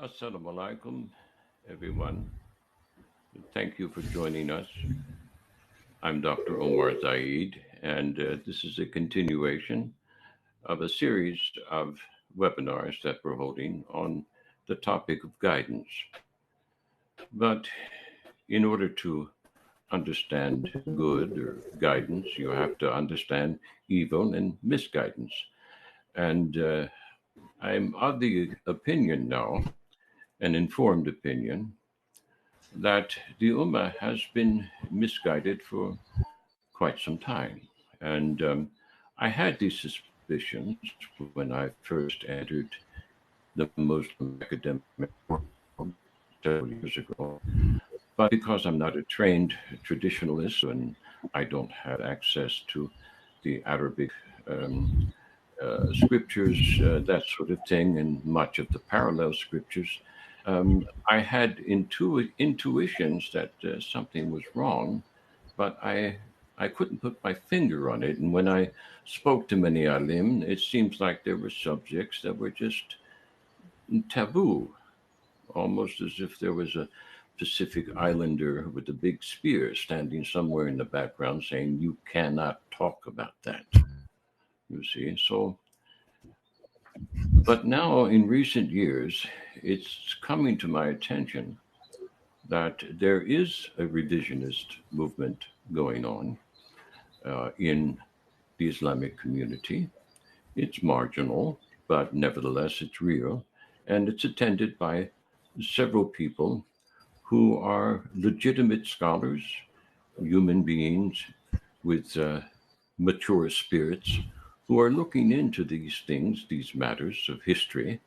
Assalamu alaikum, everyone. Thank you for joining us. I'm Dr. Omar Zaid, and this is a continuation of a series of webinars that we're holding on the topic of guidance. But in order to understand good or guidance, you have to understand evil and misguidance. And I'm of the opinion now, an informed opinion, that the Ummah has been misguided for quite some time. And I had these suspicions when I first entered the Muslim academic world several years ago. But because I'm not a trained traditionalist and I don't have access to the Arabic scriptures, that sort of thing, and much of the parallel scriptures, I had intuitions that something was wrong, but I couldn't put my finger on it. And when I spoke to many alim, it seems like there were subjects that were just taboo, almost as if there was a Pacific Islander with a big spear standing somewhere in the background saying, you cannot talk about that. You see, so, but now in recent years, it's coming to my attention that there is a revisionist movement going on in the Islamic community. It's marginal, but nevertheless, it's real. And it's attended by several people who are legitimate scholars, human beings with mature spirits, who are looking into these things, these matters of history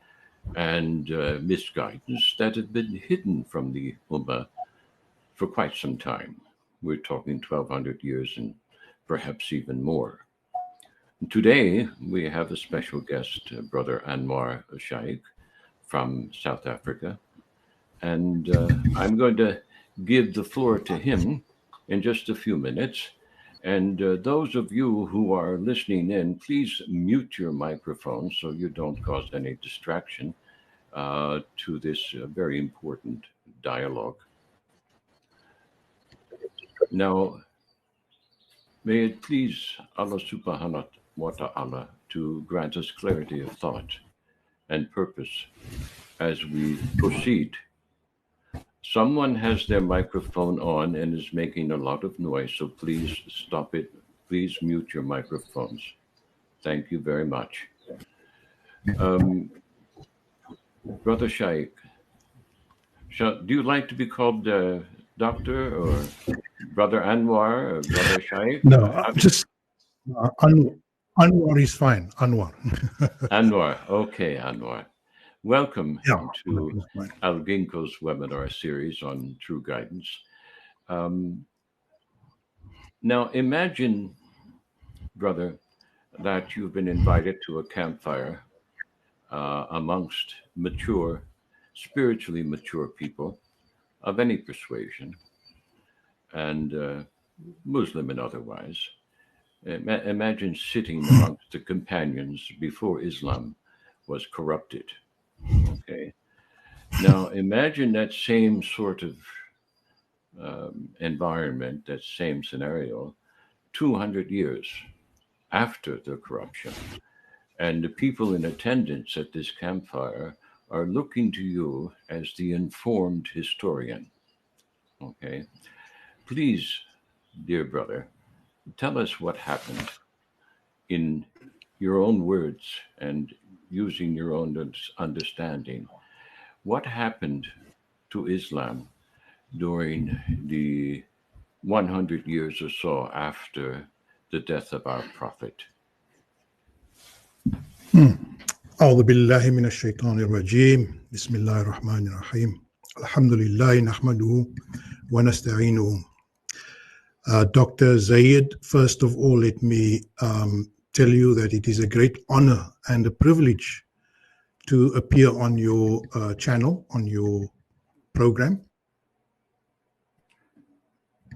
and misguidance that have been hidden from the Ummah for quite some time. We're talking 1,200 years and perhaps even more. Today, we have a special guest, Brother Anwar Shaik from South Africa. And I'm going to give the floor to him in just a few minutes. And those of you who are listening in, please mute your microphone so you don't cause any distraction to this very important dialogue. Now, may it please Allah subhanahu wa ta'ala to grant us clarity of thought and purpose as we proceed. Someone has their microphone on and is making a lot of noise, so please stop it. Please mute your microphones. Thank you very much. Brother Shaik, do you like to be called Doctor or Brother Anwar or Brother Shaik? No, just Anwar is fine. Anwar. Anwar. Okay, Anwar. Welcome to Al Ginkgo's webinar series on true guidance. Now, imagine, brother, that you've been invited to a campfire amongst mature, spiritually mature people of any persuasion, and Muslim and otherwise. Imagine sitting amongst the companions before Islam was corrupted. Okay. Now imagine that same sort of environment, that same scenario, 200 years after the corruption. And the people in attendance at this campfire are looking to you as the informed historian. Okay. Please, dear brother, tell us what happened in your own words and using your own understanding. What happened to Islam during the 100 years or so after the death of our prophet? أعوذ بالله من الشيطان الرجيم بسم الله الرحمن الرحيم الحمد لله نحمده ونستعينه. Dr. Zaid, first of all, let me tell you that it is a great honor and a privilege to appear on your channel, on your program.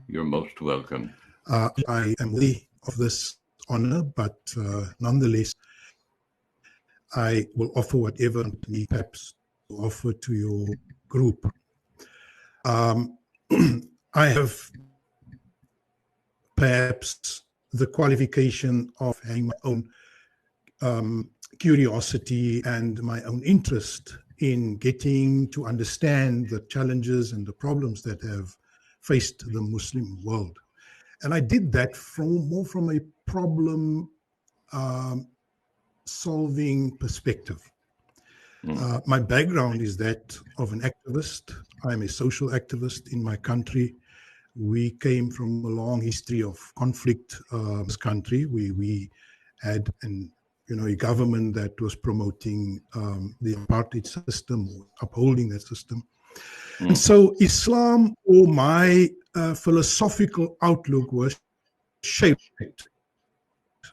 You're most welcome. I am worthy of this honor, but nonetheless, I will offer whatever me perhaps offer to your group. I have perhaps the qualification of having my own curiosity and my own interest in getting to understand the challenges and the problems that have faced the Muslim world. And I did that more from a problem solving perspective. My background is that of an activist. I'm a social activist in my country. We came from a long history of conflict in this country. We had a government that was promoting the apartheid system, or upholding that system. And so Islam, or my philosophical outlook, was shaped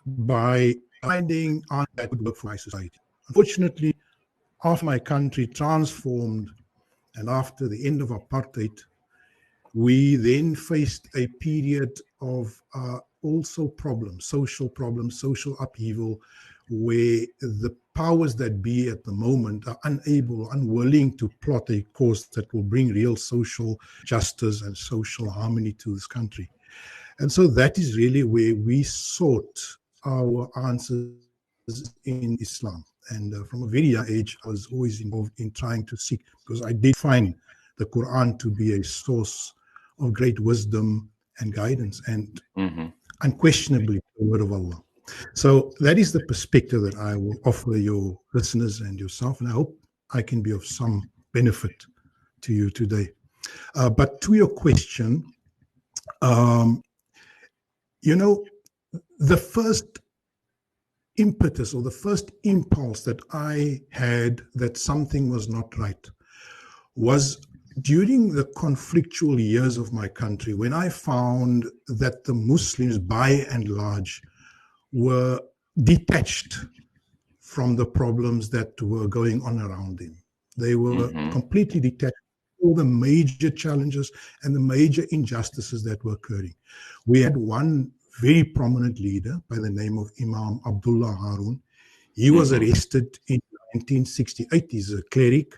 by finding answers that would work for my society. Unfortunately, after my country transformed and after the end of apartheid, we then faced a period of also problems, social upheaval, where the powers that be at the moment are unable, unwilling to plot a course that will bring real social justice and social harmony to this country. And so that is really where we sought our answers in Islam. And from a very young age, I was always involved in trying to seek, because I did find the Quran to be a source of great wisdom and guidance, and unquestionably the word of Allah. So that is the perspective that I will offer your listeners and yourself, and I hope I can be of some benefit to you today. But to your question, the first impetus or the first impulse that I had that something was not right was during the conflictual years of my country, when I found that the Muslims, by and large, were detached from the problems that were going on around them. They were completely detached from all the major challenges and the major injustices that were occurring. We had one very prominent leader by the name of Imam Abdullah Harun. He was arrested in 1968. He's a cleric,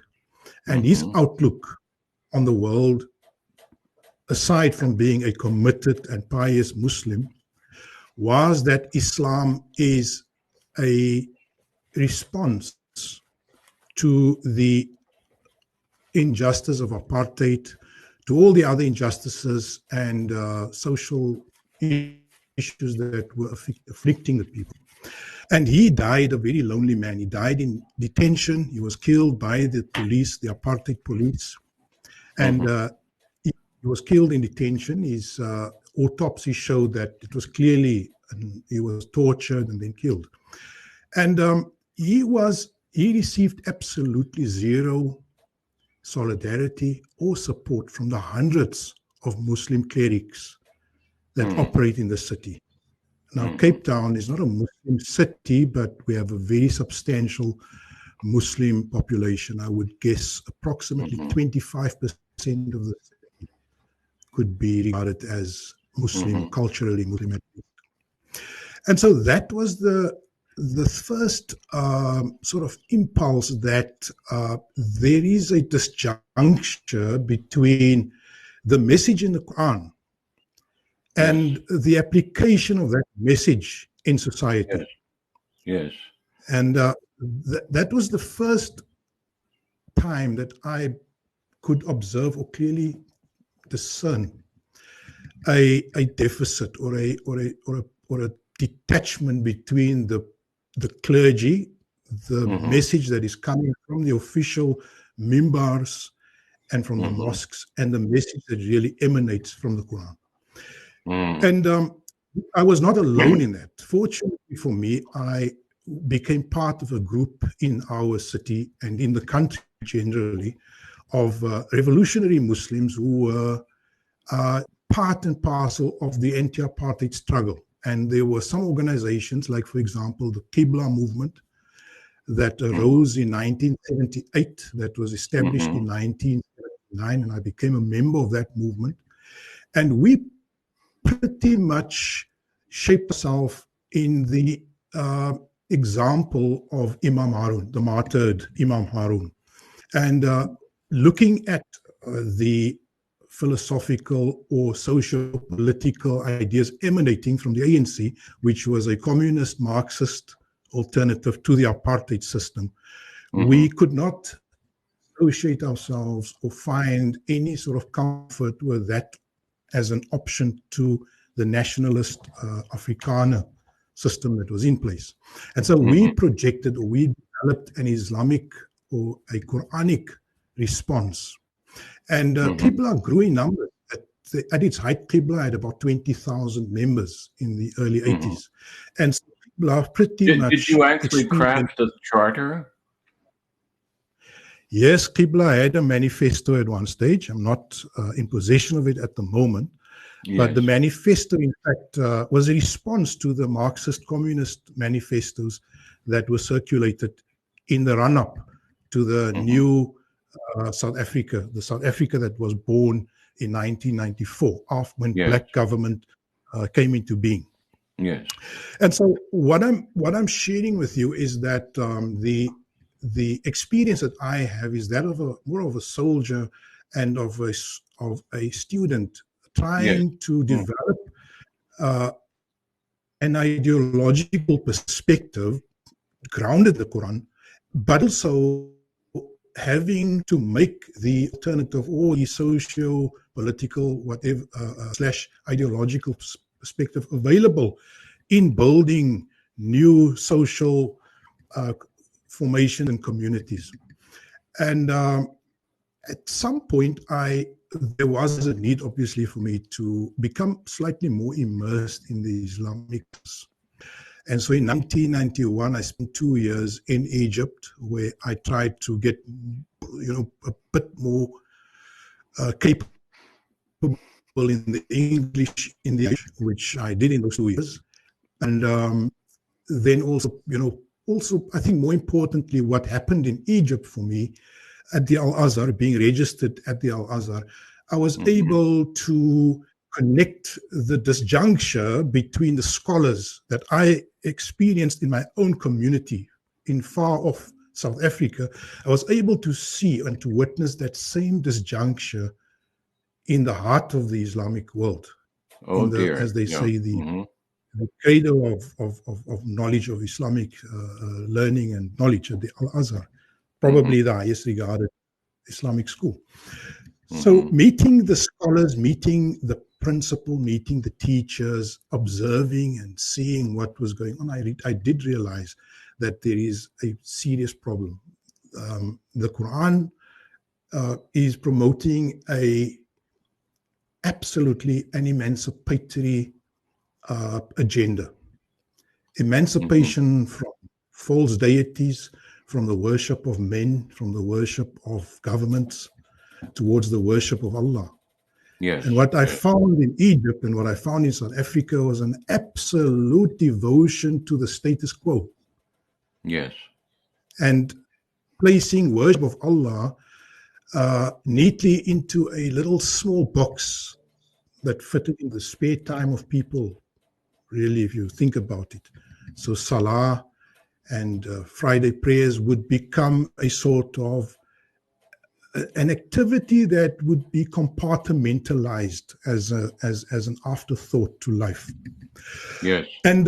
and his outlook on the world, aside from being a committed and pious Muslim, was that Islam is a response to the injustice of apartheid, to all the other injustices and social issues that were afflicting the people. And he died a very lonely man. He died in detention. He was killed by the police, the apartheid police. And he was killed in detention. His autopsy showed that it was clearly he was tortured and then killed. And he received absolutely zero solidarity or support from the hundreds of Muslim clerics that operate in the city. Now, Cape Town is not a Muslim city, but we have a very substantial Muslim population. I would guess approximately 25% of the city could be regarded as Muslim, culturally Muslim. And so that was the first sort of impulse that there is a disjuncture between the message in the Quran and the application of that message in society. Yes. And that was the first time that I could observe or clearly discern a deficit or a detachment between the clergy, the message that is coming from the official mimbars and from the mosques, and the message that really emanates from the Quran. And I was not alone in that. Fortunately for me, I became part of a group in our city and in the country generally of revolutionary Muslims who were part and parcel of the anti-apartheid struggle. And there were some organizations, like, for example, the Qibla movement that arose in 1978, that was established in 1979, and I became a member of that movement. And we pretty much shaped ourselves in the example of Imam Harun, the martyred Imam Harun. And looking at the philosophical or socio-political ideas emanating from the ANC, which was a communist Marxist alternative to the apartheid system, we could not associate ourselves or find any sort of comfort with that as an option to the nationalist Afrikaner system that was in place. And so we projected, or we developed an Islamic or a Quranic response. And Qibla grew in numbers. At its height, Qibla had about 20,000 members in the early 80s. And so Qibla pretty much... Did you actually craft the charter? Yes, Qibla had a manifesto at one stage. I'm not in possession of it at the moment. Yes. But the manifesto, in fact, was a response to the Marxist communist manifestos that were circulated in the run-up to the new South Africa, the South Africa that was born in 1994, after when black government came into being. Yes. And so what I'm sharing with you is that the experience that I have is that of more of a soldier and of a student trying to develop an ideological perspective grounded in the Quran, but also having to make the alternative or the socio-political, whatever, / ideological perspective available in building new social formation and communities. And at some point, there was a need, obviously, for me to become slightly more immersed in the Islamic. And so in 1991, I spent 2 years in Egypt, where I tried to get, a bit more capable in the English, which I did in those 2 years. And then also, I think more importantly, what happened in Egypt for me at the Al-Azhar, being registered at the Al-Azhar, I was able to connect the disjuncture between the scholars that I experienced in my own community in far off South Africa. I was able to see and to witness that same disjuncture in the heart of the Islamic world. As they say, the cradle of knowledge of Islamic learning and knowledge at the Al-Azhar, probably the highest regarded Islamic school. So meeting the scholars, meeting the principal, meeting the teachers, observing and seeing what was going on, I did realize that there is a serious problem. The Quran is promoting absolutely an emancipatory agenda. Emancipation from false deities, from the worship of men, from the worship of governments, towards the worship of Allah. Yes. And what I found in Egypt and what I found in South Africa was an absolute devotion to the status quo. Yes. And placing worship of Allah neatly into a little small box that fitted in the spare time of people, really, if you think about it. So Salah and Friday prayers would become a sort of an activity that would be compartmentalized as an afterthought to life. Yes. And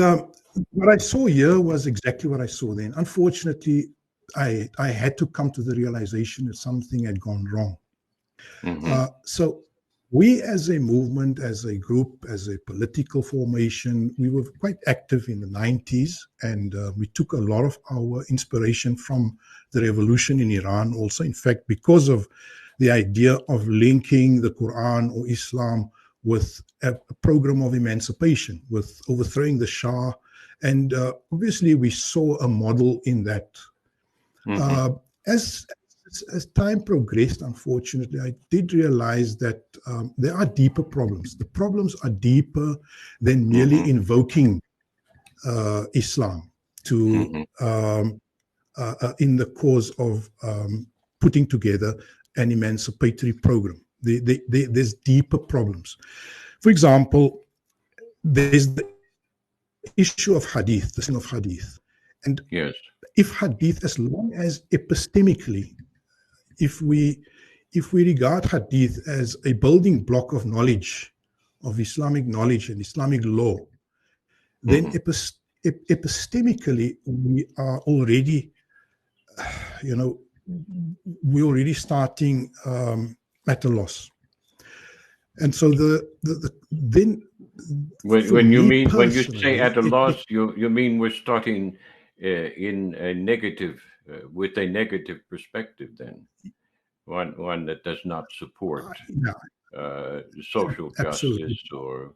what I saw here was exactly what I saw then. Unfortunately, I had to come to the realization that something had gone wrong. So we as a movement, as a group, as a political formation, we were quite active in the 90s, and we took a lot of our inspiration from the revolution in Iran also, in fact, because of the idea of linking the Quran or Islam with a program of emancipation, with overthrowing the Shah. And obviously we saw a model in that. As time progressed, unfortunately, I did realize that there are deeper problems. The problems are deeper than merely invoking Islam to in the cause of putting together an emancipatory program. There's deeper problems. For example, there's the issue of Hadith, the sin of Hadith. And if Hadith, as long as epistemically if we regard hadith as a building block of knowledge, of Islamic knowledge and Islamic law, then epistemically we are already, we're already starting at a loss. And so then when you say at a loss, you mean we're starting in a negative with a negative perspective, then one that does not support social justice or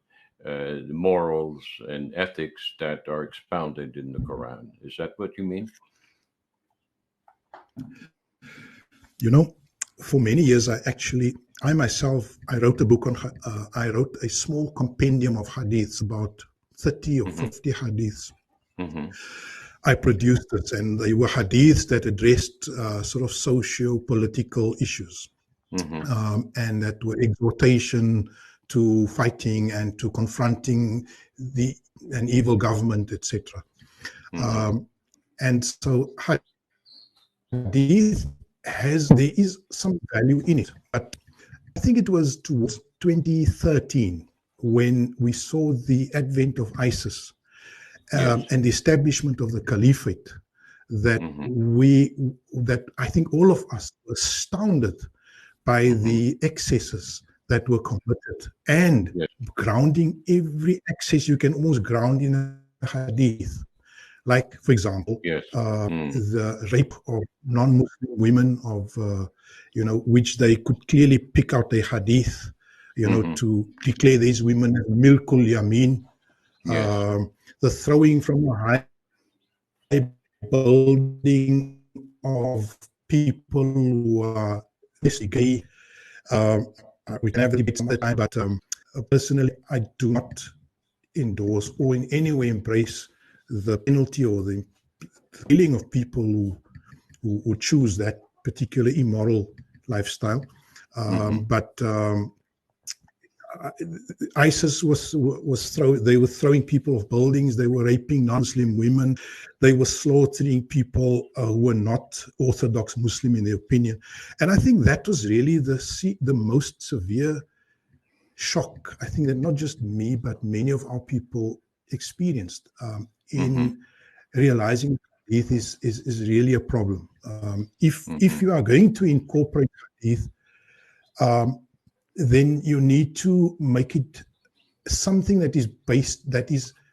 morals and ethics that are expounded in the Quran. Is that what you mean? For many years, I myself wrote a book on, I wrote a small compendium of hadiths, about 30 or 50 hadiths. I produced it, and they were hadiths that addressed sort of socio-political issues, and that were exhortation to fighting and to confronting an evil government, etc. And so hadith there is some value in it, but I think it was towards 2013 when we saw the advent of ISIS and the establishment of the caliphate that that I think all of us were astounded by the excesses that were committed, and grounding every excess you can almost ground in a hadith. Like, for example, the rape of non-Muslim women, which they could clearly pick out a hadith, to declare these women as milkul yamin. The throwing from a high building of people who are gay. We can have a debate some other time, but personally, I do not endorse or in any way embrace the penalty or the killing of people who choose that particular immoral lifestyle. But ISIS they were throwing people off buildings, they were raping non-Muslim women, they were slaughtering people who were not Orthodox Muslim in their opinion. And I think that was really the most severe shock, I think, that not just me, but many of our people experienced in realizing hadith is really a problem. If you are going to incorporate hadith, then you need to make it something that is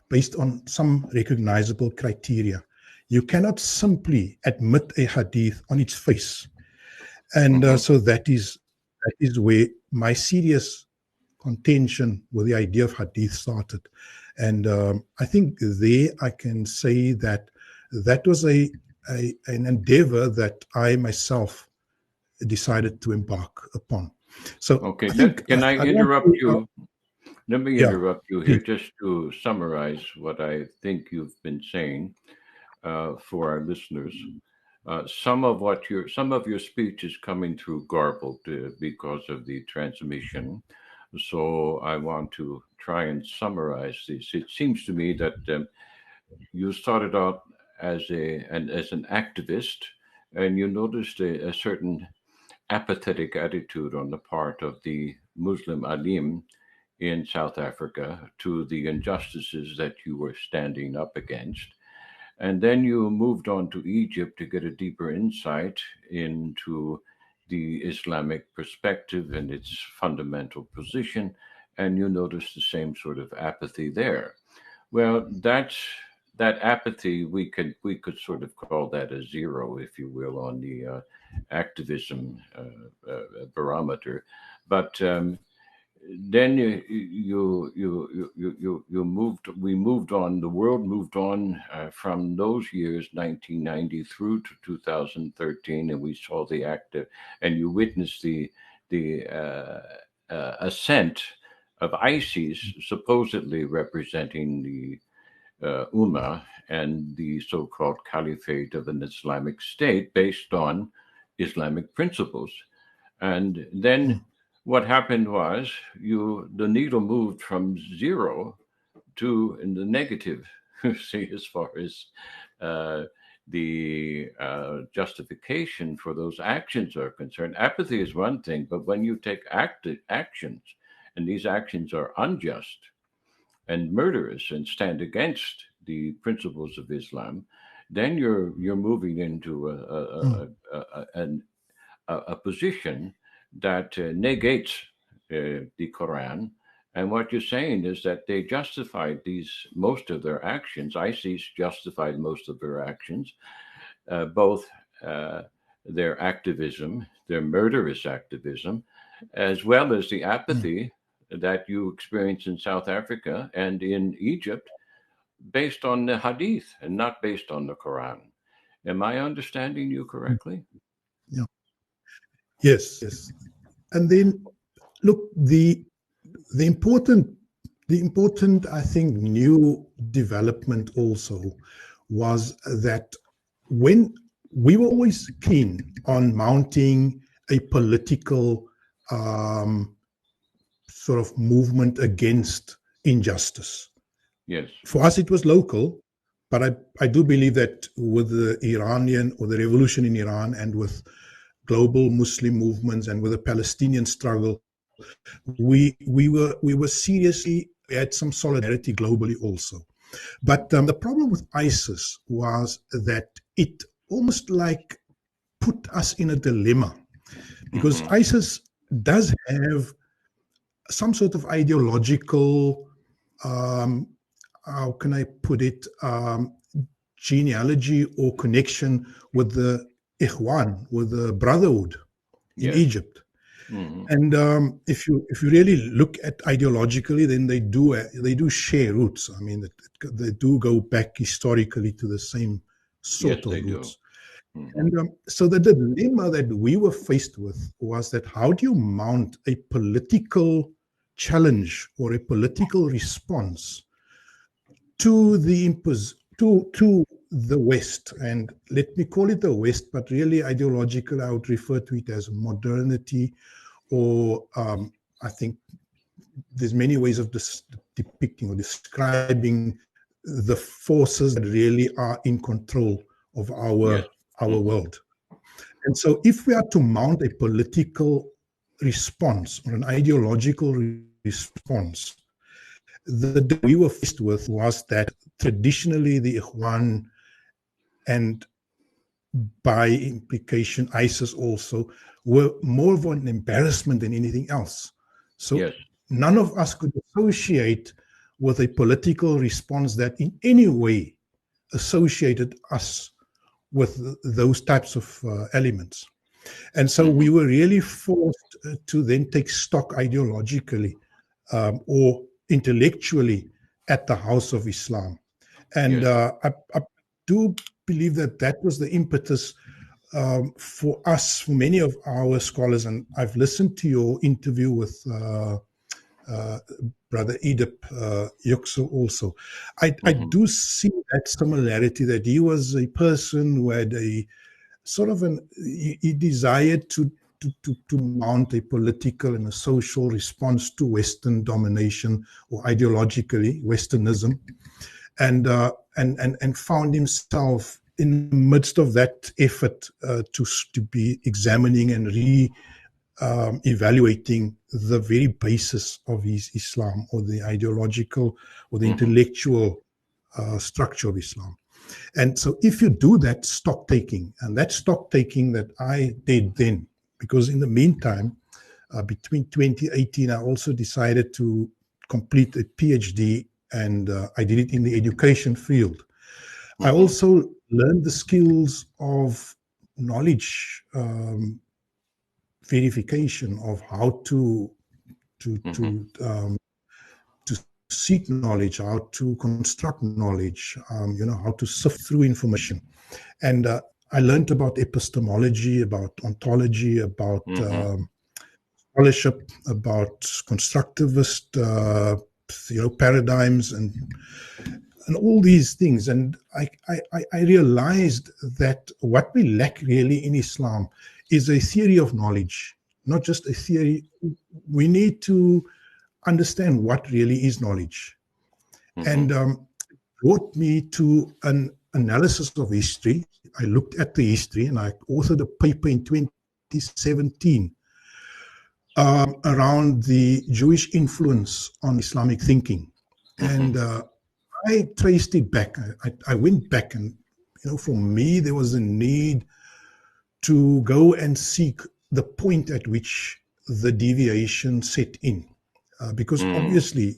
based on some recognizable criteria. You cannot simply admit a hadith on its face, and so that is where my serious contention with the idea of hadith started. And I think there I can say that was an endeavor that I myself decided to embark upon. So, okay, can I interrupt you? Let me interrupt you here just to summarize what I think you've been saying for our listeners. Some of your speech is coming through garbled because of the transmission. So I want to try and summarize this. It seems to me that you started out as an activist, and you noticed a certain apathetic attitude on the part of the Muslim alim in South Africa to the injustices that you were standing up against. And then you moved on to Egypt to get a deeper insight into the Islamic perspective and its fundamental position, and you noticed the same sort of apathy there. Well, that apathy, we could sort of call that a zero, if you will, on the activism barometer. But then we moved on. The world moved on from those years, 1990 through to 2013, and we saw the active, and you witnessed the ascent of ISIS, supposedly representing the Ummah and the so-called Caliphate of an Islamic State based on Islamic principles. And then what happened was the needle moved from zero to in the negative, see, as far as the justification for those actions are concerned. Apathy is one thing, but when you take active actions, and these actions are unjust and murderous and stand against the principles of Islam, then you're moving into a position that negates the Quran. And what you're saying is that they justified most of their actions. ISIS justified most of their actions, both their activism, their murderous activism, as well as the apathy that you experience in South Africa and in Egypt, based on the Hadith and not based on the Quran. Am I understanding you correctly? Yeah. Yes. And then, look, the important, I think, new development also was that when we were always keen on mounting a political sort of movement against injustice. Yes. For us, it was local, but I do believe that with the Iranian or the revolution in Iran and with global Muslim movements and with the Palestinian struggle, we were seriously, we had some solidarity globally also. But the problem with ISIS was that it almost like put us in a dilemma, because ISIS does have some sort of ideological, how can I put it, genealogy or connection with the Ikhwan, with the Brotherhood in Egypt. And if you really look at ideologically, then they do share roots. I mean, they do go back historically to the same sort of roots. And so the dilemma that we were faced with was that how do you mount a political challenge or a political response to the to the West? And let me call it the West, but really ideological, I would refer to it as modernity, or I think there's many ways of depicting or describing the forces that really are in control of our world. And so if we are to mount a political response or an ideological response, the we were faced with was that traditionally the Ikhwan, and by implication ISIS also, were more of an embarrassment than anything else. So none of us could associate with a political response that in any way associated us with those types of elements. And so we were really forced to then take stock ideologically or intellectually at the House of Islam. And I do believe that that was the impetus for us, for many of our scholars. And I've listened to your interview with Brother Edip Yüksel also. I do see that similarity, that he was a person who had a sort of he desired to mount a political and a social response to Western domination, or ideologically Westernism, and found himself in the midst of that effort to be examining and evaluating the very basis of his Islam, or the ideological or the intellectual structure of Islam. And so if you do that stock taking, and that stock taking that I did then, because in the meantime, between 2018, I also decided to complete a PhD, and I did it in the education field. I also learned the skills of knowledge verification, of how to seek knowledge, how to construct knowledge, how to sift through information. And I learned about epistemology, about ontology, about scholarship, about constructivist paradigms, and all these things. And I realized that what we lack really in Islam is a theory of knowledge, not just a theory. We need to understand what really is knowledge. And brought me to analysis of history. I looked at the history, and I authored a paper in 2017 around the Jewish influence on Islamic thinking. And I traced it back. I went back, and for me, there was a need to go and seek the point at which the deviation set in, because obviously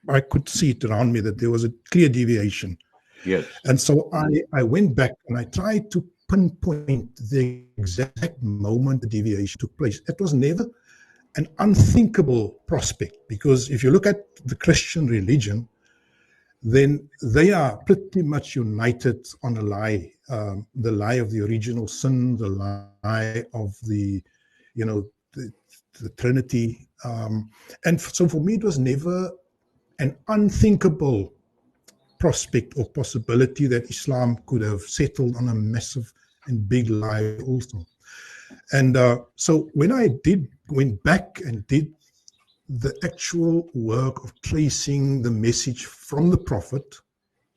I could see it around me that there was a clear deviation. Yes. And so I went back and I tried to pinpoint the exact moment the deviation took place. It was never an unthinkable prospect, because if you look at the Christian religion, then they are pretty much united on a lie, the lie of the original sin, the lie of the Trinity. And so for me, it was never an unthinkable prospect or possibility that Islam could have settled on a massive and big lie also. And so when I went back and did the actual work of tracing the message from the Prophet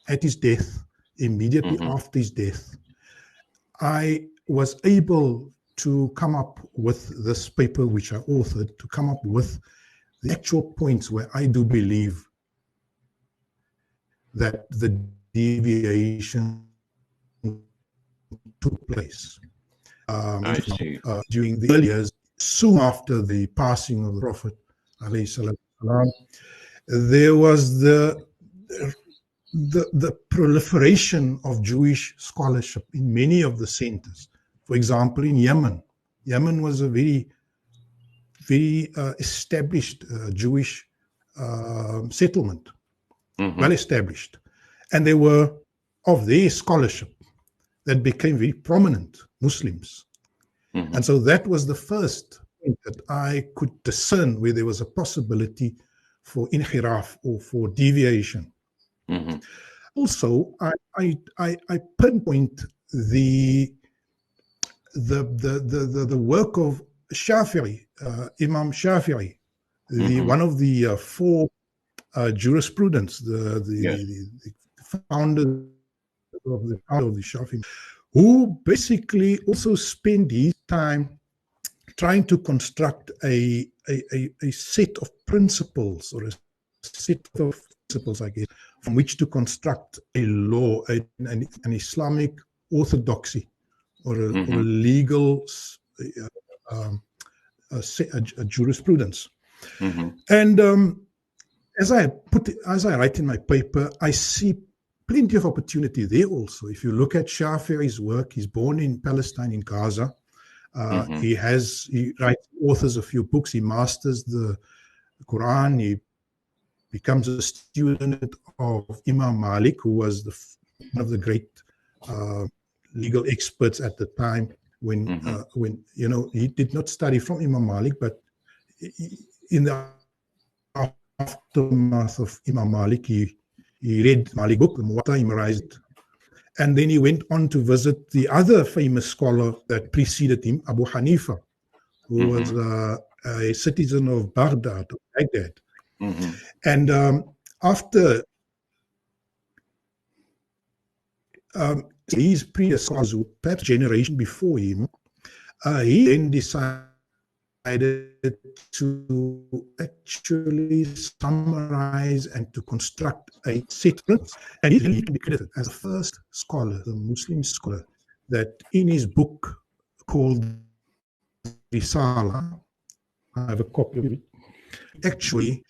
at his death, immediately after his death, I was able to come up with this paper, which I authored, to come up with the actual points where I do believe that the deviation took place. I see. During the early years, soon after the passing of the Prophet, there was the proliferation of Jewish scholarship in many of the centers. For example, in Yemen. Yemen was a very, very established Jewish settlement, well established. And they were of their scholarship that became very prominent Muslims. And so that was the first thing that I could discern where there was a possibility for inhiraf or for deviation. Also, I pinpoint the work of Shafi'i, Imam Shafi'i, one of the four jurisprudence, the founder of the Shafi'i, who basically also spent his time trying to construct a set of principles, or a set of principles, I guess, from which to construct a law, an Islamic orthodoxy, or a legal a jurisprudence. And as I write in my paper, I see plenty of opportunity there also. If you look at Shafi'i's work, he's born in Palestine, in Gaza. He authors a few books. He masters the Quran. He becomes a student of Imam Malik, who was one of the great legal experts at the time. When he did not study from Imam Malik, but in the aftermath of Imam Malik, he read Malik's book, the Muwatta, he memorized it. And then he went on to visit the other famous scholar that preceded him, Abu Hanifa, who was a citizen of Baghdad. And after his predecessors, perhaps generation before him, he then decided to actually summarize and to construct a settlement. And he can be credited as the first scholar, the Muslim scholar, that in his book called Risala, I have a copy of it, actually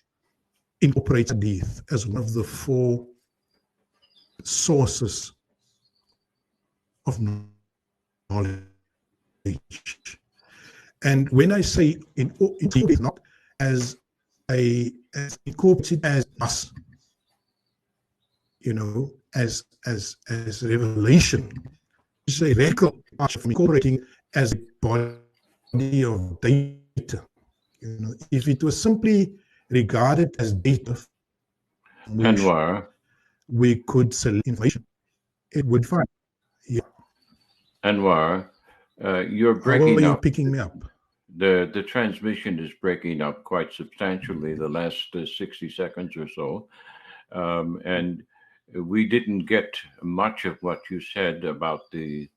incorporates Hadith as one of the four sources of knowledge. And when I say it's not as incorporated as us, as revelation, it's a record of incorporating as a body of data. If it was simply regarded as data, Anwar, we could select information, it would find. Yeah. Anwar, you're breaking How are you up. picking me up? The transmission is breaking up quite substantially the last 60 seconds or so. And we didn't get much of what you said about the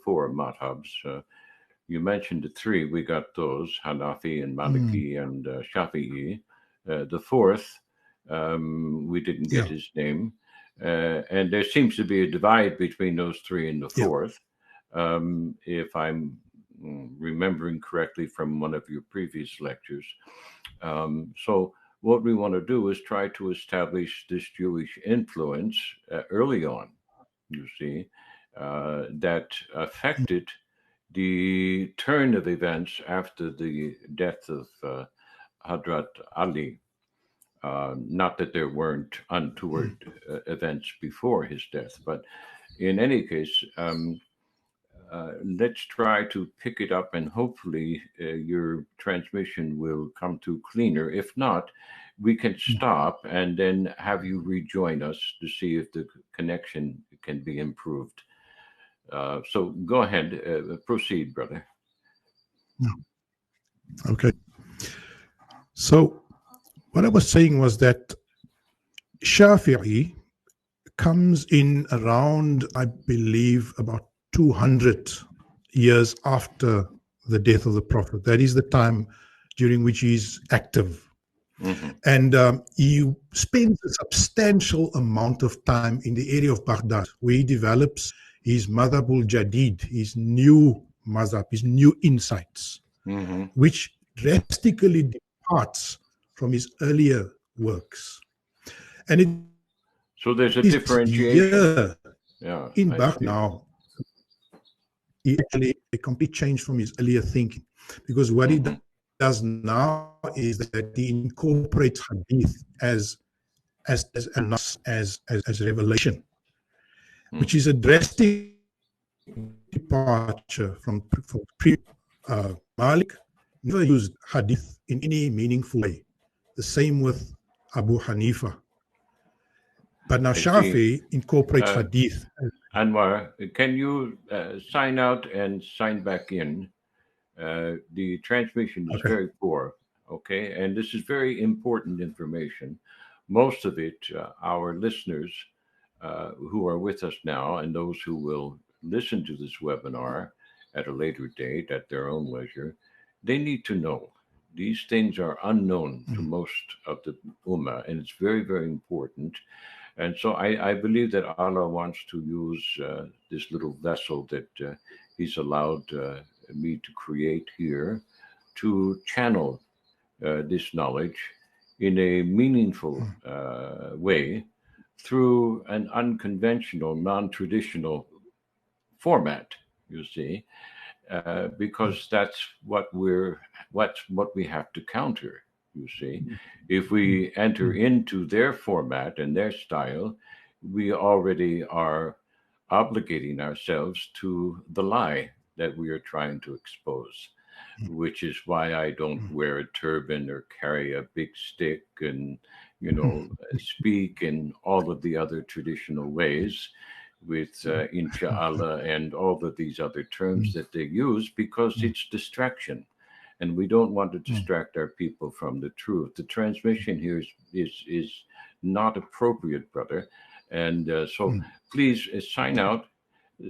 four madhabs. You mentioned the three. We got those: Hanafi and Maliki and Shafi'i. The fourth, we didn't Yeah. get his name, and there seems to be a divide between those three and the Yeah. fourth. If I'm remembering correctly from one of your previous lectures. So what we want to do is try to establish this Jewish influence early on, you see, that affected the turn of events after the death of Hadrat Ali. Not that there weren't untoward events before his death, but in any case, let's try to pick it up, and hopefully your transmission will come through cleaner. If not, we can stop and then have you rejoin us to see if the connection can be improved. So go ahead, proceed, brother. Okay. So what I was saying was that Shafi'i comes in around, I believe, about 200 years after the death of the Prophet. That is the time during which he's active. Mm-hmm. And he spends a substantial amount of time in the area of Baghdad, where he develops his Madhabul Jadid, his new Madhab, his new insights, Mm-hmm. which drastically departs from his earlier works. And it So there's a is differentiation. here Yeah, in I Bach see. now, he actually a complete change from his earlier thinking, because what he does now is that he incorporates hadith as a nas, as revelation, which is a drastic departure from Malik. Never used hadith in any meaningful way. The same with Abu Hanifa. But now I see. Shafi incorporates hadith. Anwar, can you sign out and sign back in? The transmission is Okay. very poor, okay? And this is very important information. Most of it, our listeners who are with us now and those who will listen to this webinar at a later date at their own leisure, they need to know. These things are unknown to most of the Ummah, and it's very, very important. And so I believe that Allah wants to use this little vessel that He's allowed me to create here to channel this knowledge in a meaningful way through an unconventional, non-traditional format, you see, because that's what we have to counter. You see, if we enter into their format and their style, we already are obligating ourselves to the lie that we are trying to expose, which is why I don't wear a turban or carry a big stick and, speak in all of the other traditional ways with inshallah and all of these other terms that they use, because it's distraction. And we don't want to distract our people from the truth. The transmission here is not appropriate, brother. And so please sign out,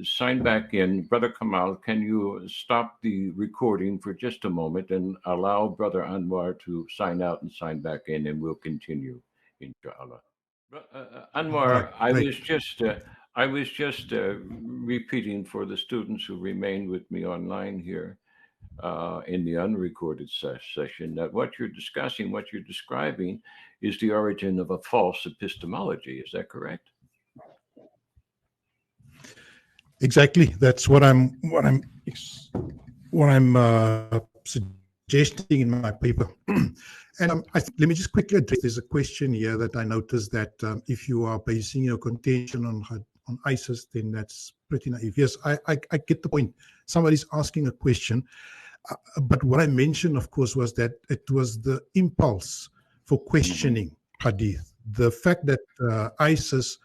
sign back in. Brother Kamal, can you stop the recording for just a moment and allow Brother Anwar to sign out and sign back in, and we'll continue, inshallah. Anwar, Right. I was just repeating for the students who remain with me online here in the unrecorded session that what you're discussing, what you're describing, is the origin of a false epistemology. Is that correct? Exactly. That's what I'm suggesting in my paper. And let me just quickly address. There's a question here that I noticed that if you are basing your contention on ISIS, then that's pretty naive. Yes, I get the point. Somebody's asking a question, but what I mentioned, of course, was that it was the impulse for questioning hadith. The fact that ISIS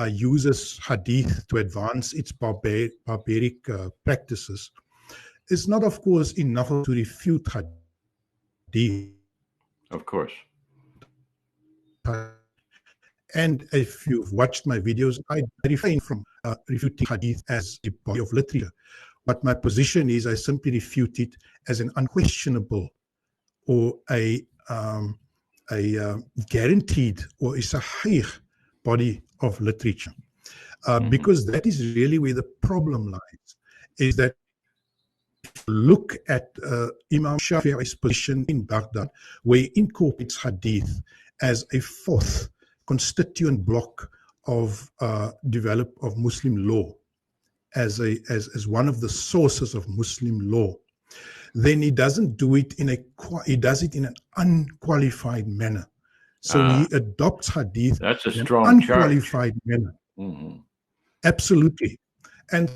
uses hadith to advance its barbaric practices is not, of course, enough to refute hadith. Of course. And if you've watched my videos, I refrain from refuting hadith as a body of literature. But my position is I simply refute it as an unquestionable or a guaranteed or a sahih body of literature. Because that is really where the problem lies, is that if you look at Imam Shafi'i's position in Baghdad, where he incorporates hadith as a fourth constituent block of of Muslim law, as one of the sources of Muslim law, then he doesn't do it he does it in an unqualified manner. So he adopts hadith that's a in an strong unqualified manner. Absolutely. And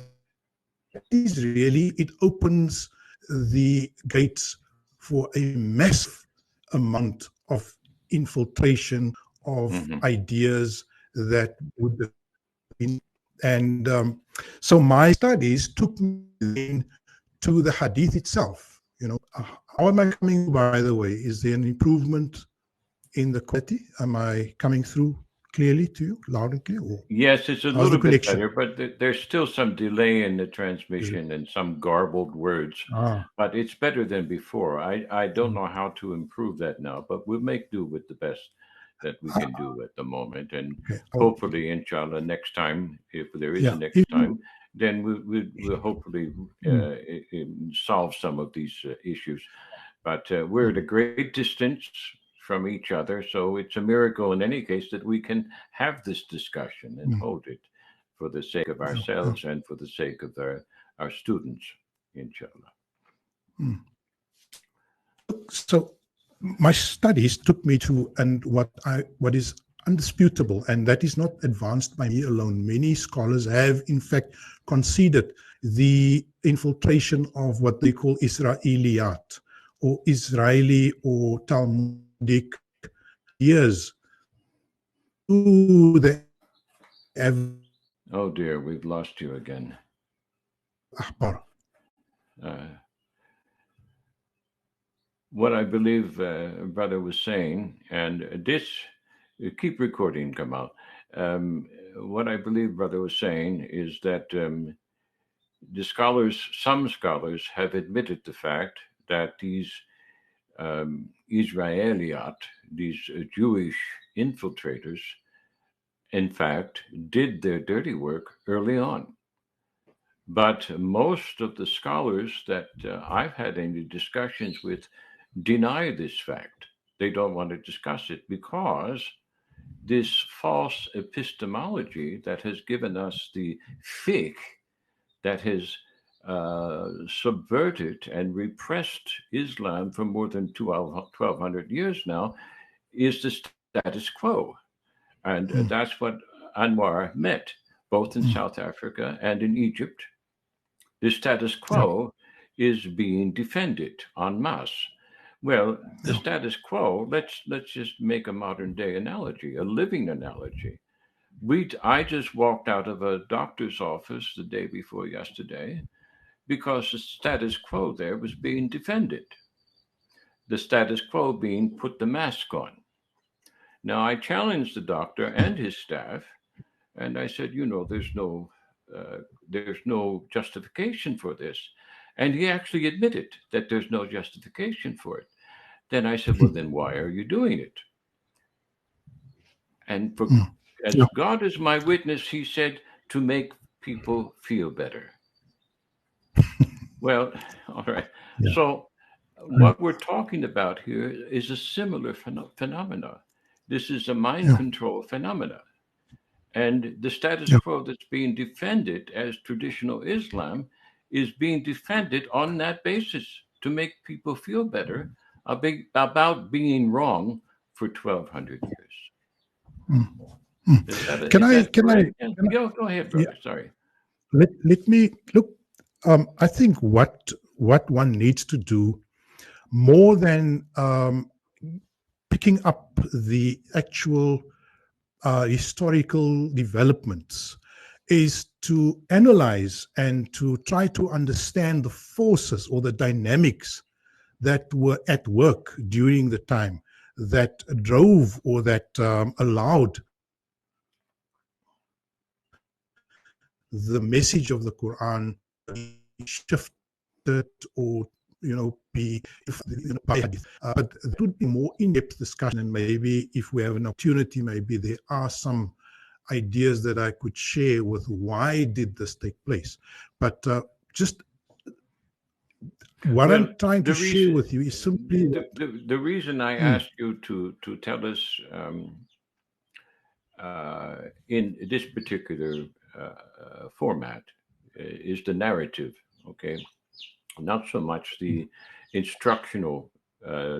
it is really, it opens the gates for a massive amount of infiltration of ideas that would have been. And so my studies took me to the hadith itself. You know, how am I coming, by the way? Is there an improvement in the quality? Am I coming through clearly to you, loud and clear? Or yes, it's a little bit better, but there's still some delay in the transmission and some garbled words. But it's better than before. I don't know how to improve that now, but we'll make do with the best that we can do at the moment. And hopefully, inshallah, next time, if there is a next time, then we'll hopefully solve some of these issues. But we're at a great distance from each other, so it's a miracle in any case that we can have this discussion and hold it for the sake of ourselves and for the sake of our students, inshallah. So my studies took me to, and what is undisputable, and that is not advanced by me alone. Many scholars have in fact conceded the infiltration of what they call Israeliyat, or Israeli or Talmudic years to the oh dear, we've lost you again. What I believe brother was saying, and this, keep recording, Kamal. What I believe brother was saying is that some scholars have admitted the fact that these Israeliyat, these Jewish infiltrators, in fact, did their dirty work early on. But most of the scholars that I've had any discussions with deny this fact. They don't want to discuss it because this false epistemology that has given us the fiqh that has subverted and repressed Islam for more than 1,200 years now is the status quo. And that's what Anwar met, both in South Africa and in Egypt. The status quo is being defended en masse. Well, the status quo, let's just make a modern day analogy, a living analogy. I just walked out of a doctor's office the day before yesterday because the status quo there was being defended. The status quo being put the mask on. Now, I challenged the doctor and his staff, and I said, there's no justification for this. And he actually admitted that there's no justification for it. Then I said, well, then why are you doing it? And as God is my witness, he said, to make people feel better. Well, all right. Yeah. So what we're talking about here is a similar phenomena. This is a mind control phenomena. And the status quo that's being defended as traditional Islam is being defended on that basis to make people feel better about being wrong for 1,200 years. Can I? Go ahead, brother. Yeah. Sorry. Let me look. I think what one needs to do, more than picking up the actual historical developments, is to analyze and to try to understand the forces or the dynamics that were at work during the time that drove or that allowed the message of the Quran shifted or be by hadith. But it would be more in-depth discussion, and maybe if we have an opportunity, maybe there are some ideas that I could share with why did this take place. But just what I'm trying to share with you is simply the reason I asked you to tell us in this particular format is the narrative, okay? Not so much the instructional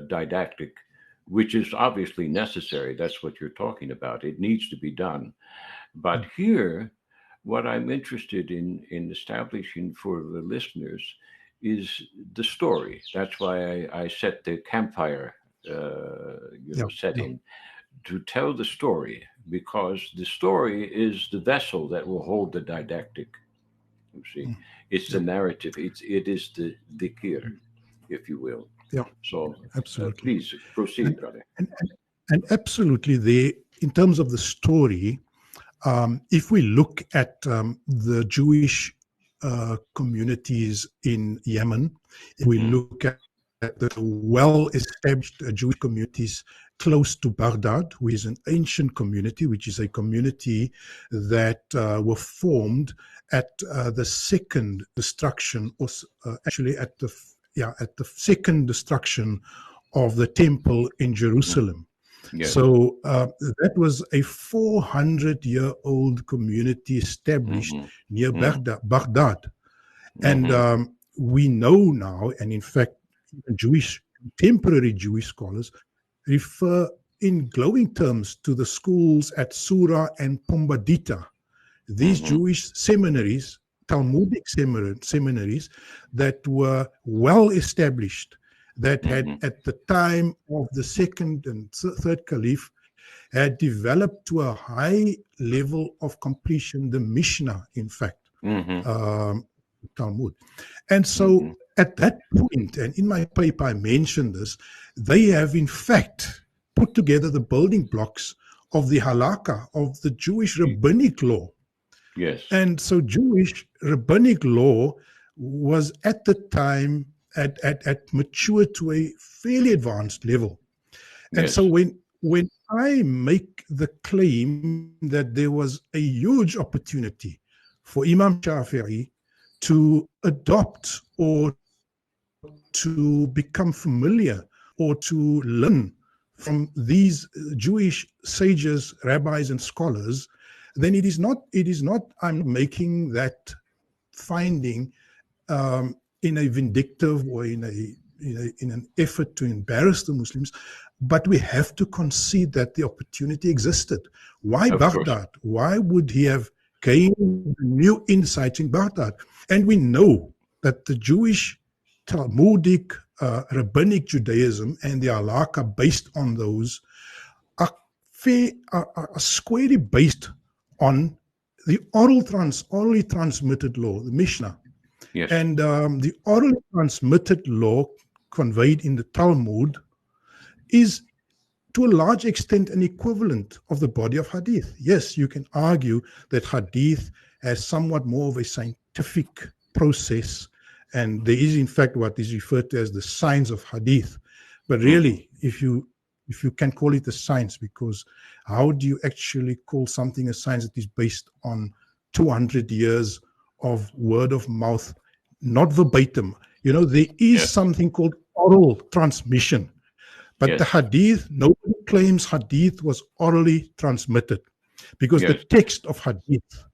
didactic, which is obviously necessary. That's what you're talking about. It needs to be done. But here, what I'm interested in establishing for the listeners is the story. That's why I set the campfire setting to tell the story, because the story is the vessel that will hold the didactic. You see, it's the narrative. It is the dhikr, if you will. Yeah. So absolutely. Please proceed, brother. And absolutely, in terms of the story, if we look at the Jewish communities in Yemen, if we look at the well-established Jewish communities close to Baghdad, which is an ancient community, which is a community that were formed at the second destruction, or actually at the second destruction of the temple in Jerusalem. Yes. So that was a 400-year-old community established near Baghdad. And we know now, and in fact, contemporary Jewish scholars refer in glowing terms to the schools at Sura and Pumbedita. These Jewish seminaries, Talmudic seminaries that were well established, that had at the time of the second and third caliph had developed to a high level of completion, the Mishnah, in fact, Talmud. And so at that point, and in my paper I mentioned this, they have in fact put together the building blocks of the halakha, of the Jewish rabbinic law. Yes. And so Jewish rabbinic law was at the time at mature to a fairly advanced level. And so when I make the claim that there was a huge opportunity for Imam Shafi'i to adopt or to become familiar or to learn from these Jewish sages, rabbis, and scholars, then it is not, I'm making that finding in a vindictive or in an effort to embarrass the Muslims, but we have to concede that the opportunity existed. Why Baghdad? Why would he have gained new insights in Baghdad? And we know that the Jewish Talmudic rabbinic Judaism and the halakha based on those are squarely based on the orally transmitted law, the Mishnah. Yes. And the orally transmitted law conveyed in the Talmud is to a large extent an equivalent of the body of Hadith. Yes, you can argue that Hadith has somewhat more of a scientific process, and there is in fact what is referred to as the science of Hadith. But really, if you can call it a science, because how do you actually call something a science that is based on 200 years of word of mouth, not verbatim? There is something called oral transmission. But the Hadith, nobody claims Hadith was orally transmitted, because the text of Hadith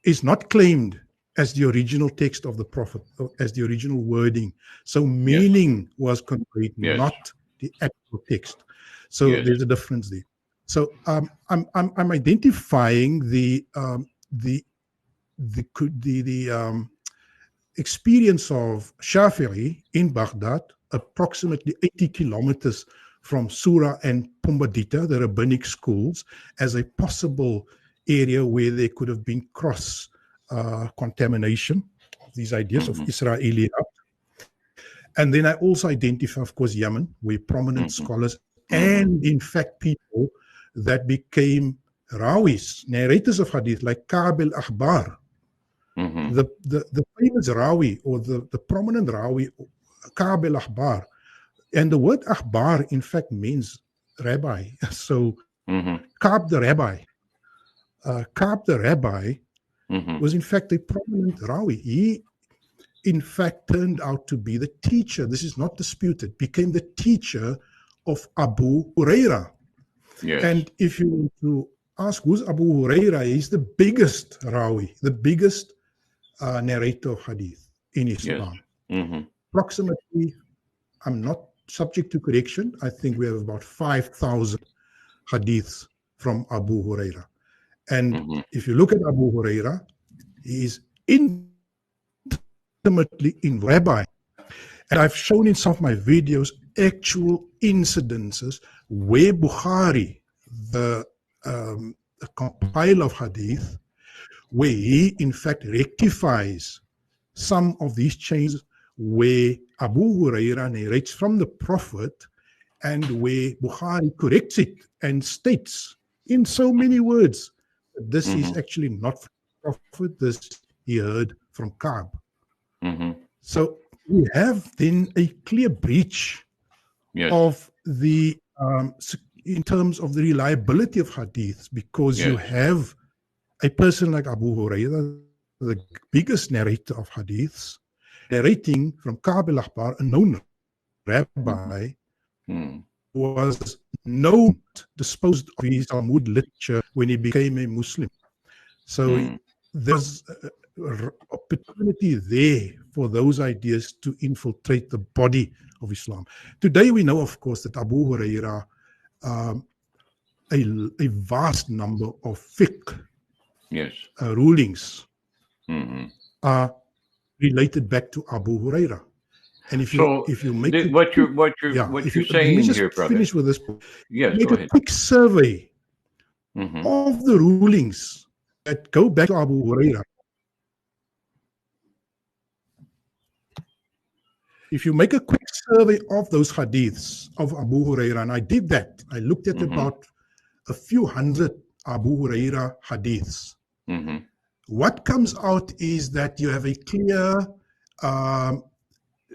is not claimed as the original text of the Prophet, as the original wording. So meaning was conveyed, not the actual text. So there's a difference there. So I'm identifying the experience of Shafi'i in Baghdad, approximately 80 kilometers from Sura and Pumbedita, the rabbinic schools, as a possible area where there could have been cross contamination of these ideas of Israeliyat. And then I also identify, of course, Yemen, where prominent scholars and, in fact, people that became rawis, narrators of hadith, like Ka'b al-Ahbar, Mm-hmm. The famous Rawi, or the prominent Rawi, Ka'b al-Ahbar, and the word Ahbar in fact means rabbi. So Mm-hmm. Ka'b the rabbi, Ka'b the rabbi Mm-hmm. was in fact a prominent Rawi. He in fact turned out to be the teacher, this is not disputed, became the teacher of Abu Huraira. Yes. And if you want to ask who's Abu Huraira, he's the biggest Rawi, the biggest narrator of Hadith in Yes. Islam. Mm-hmm. Approximately, I'm not subject to correction, I think we have about 5,000 Hadiths from Abu Huraira. And Mm-hmm. if you look at Abu Huraira, he is intimately involved, rabbi. And I've shown in some of my videos actual incidences where Bukhari, the compiler of Hadith, where he in fact rectifies some of these changes, where Abu Huraira narrates from the Prophet and where Bukhari corrects it and states in so many words that this is Mm-hmm. actually not from the Prophet, this he heard from Ka'b. Mm-hmm. So we have then a clear breach Yes. of the in terms of the reliability of hadiths, because you Yes. have a person like Abu Huraira, the biggest narrator of hadiths, narrating from Ka'b al-Ahbar, a known rabbi, Mm-hmm. was known, disposed of his Talmud literature when he became a Muslim. So Mm-hmm. there's opportunity there for those ideas to infiltrate the body of Islam. Today we know, of course, that Abu Huraira, a vast number of fiqh Yes. rulings Mm-hmm. are related back to Abu Huraira. And if So you make a what quick, what if you you're let me saying just here, brother? finish with this. Yes. Make Go a ahead. quick survey Mm-hmm. of the rulings that go back to Abu Huraira. If you make a quick survey of those hadiths of Abu Huraira, and I did that, I looked at Mm-hmm. about a few hundred Abu Huraira hadiths. Mm-hmm. What comes out is that you have a clear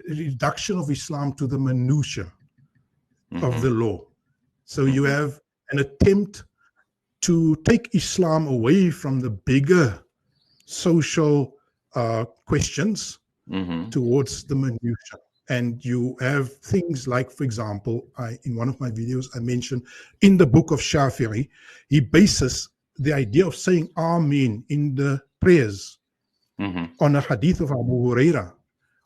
reduction of Islam to the minutiae of the law. So you Mm-hmm. have an attempt to take Islam away from the bigger social questions Mm-hmm. towards the minutiae. And you have things like, for example, in one of my videos, I mentioned in the book of Shafi'i, he bases the idea of saying Ameen in the prayers Mm-hmm. on a hadith of Abu Huraira,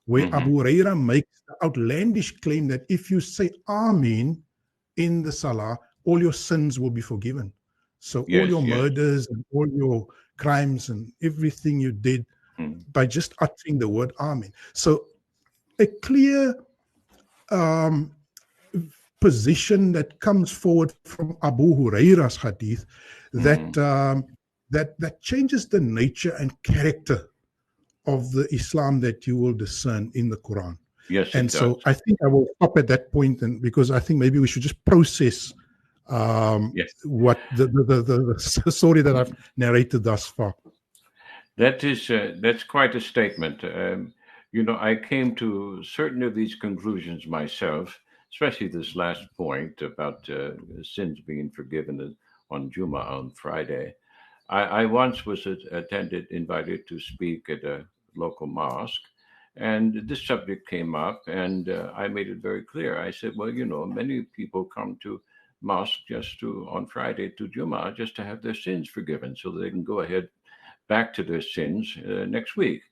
where Mm-hmm. Abu Huraira makes the outlandish claim that if you say Ameen in the Salah, all your sins will be forgiven. So all Yes. your Yes. murders and all your crimes and everything you did Mm-hmm. by just uttering the word Ameen. So a clear position that comes forward from Abu Huraira's hadith that that changes the nature and character of the Islam that you will discern in the Quran. Yes, And it does. so I think I will stop at that point, and because I think maybe we should just process Yes. what the story that I've narrated thus far. That's quite a statement. I came to certain of these conclusions myself, especially this last point about sins being forgiven on Juma on Friday. I once was invited to speak at a local mosque, and this subject came up, and I made it very clear. I said, well, many people come to mosque on Friday to Juma just to have their sins forgiven so they can go ahead back to their sins next week.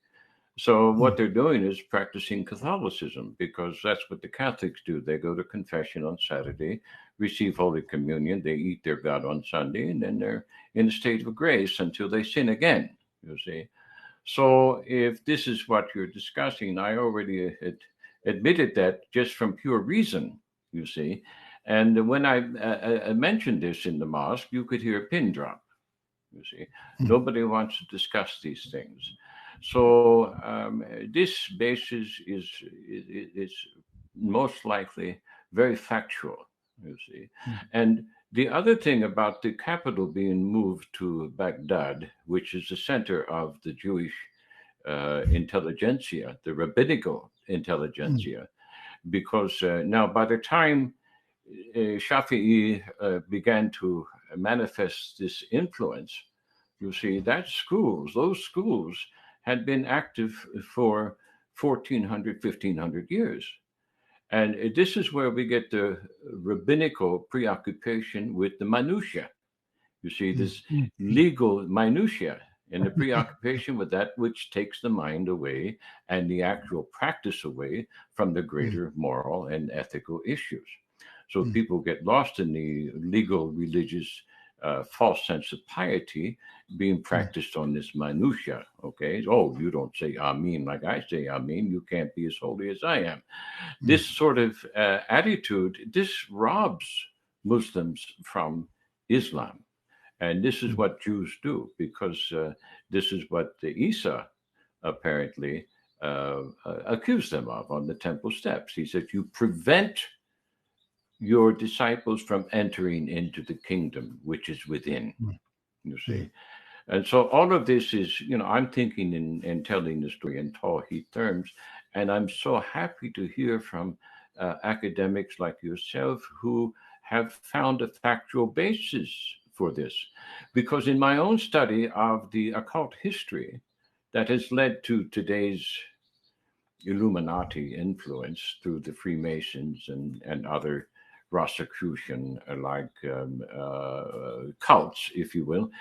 So what they're doing is practicing Catholicism, because that's what the Catholics do. They go to confession on Saturday, receive Holy Communion, they eat their God on Sunday, and then they're in a state of grace until they sin again, you see. So if this is what you're discussing, I already admitted that just from pure reason, you see. And when I mentioned this in the mosque, you could hear a pin drop. You see, nobody wants to discuss these things. So this basis is most likely very factual. You see, and the other thing about the capital being moved to Baghdad, which is the center of the Jewish intelligentsia, the rabbinical intelligentsia, because now by the time Shafi'i began to manifest this influence, you see, those schools had been active for 1400, 1500 years. And this is where we get the rabbinical preoccupation with the minutiae. You see, this legal minutiae and the preoccupation with that which takes the mind away and the actual practice away from the greater moral and ethical issues. So people get lost in the legal, religious, false sense of piety being practiced on this minutia. Okay, oh, you don't say Amin like I say Amin. You can't be as holy as I am. This sort of attitude, this robs Muslims from Islam. And this is what Jews do, because this is what Isa apparently accused them of on the temple steps. He said, you prevent your disciples from entering into the kingdom which is within, you see. And so all of this is, I'm thinking and telling the story in Tawhid terms, and I'm so happy to hear from academics like yourself who have found a factual basis for this. Because in my own study of the occult history that has led to today's Illuminati influence through the Freemasons and other Rosicrucian like cults, if you will,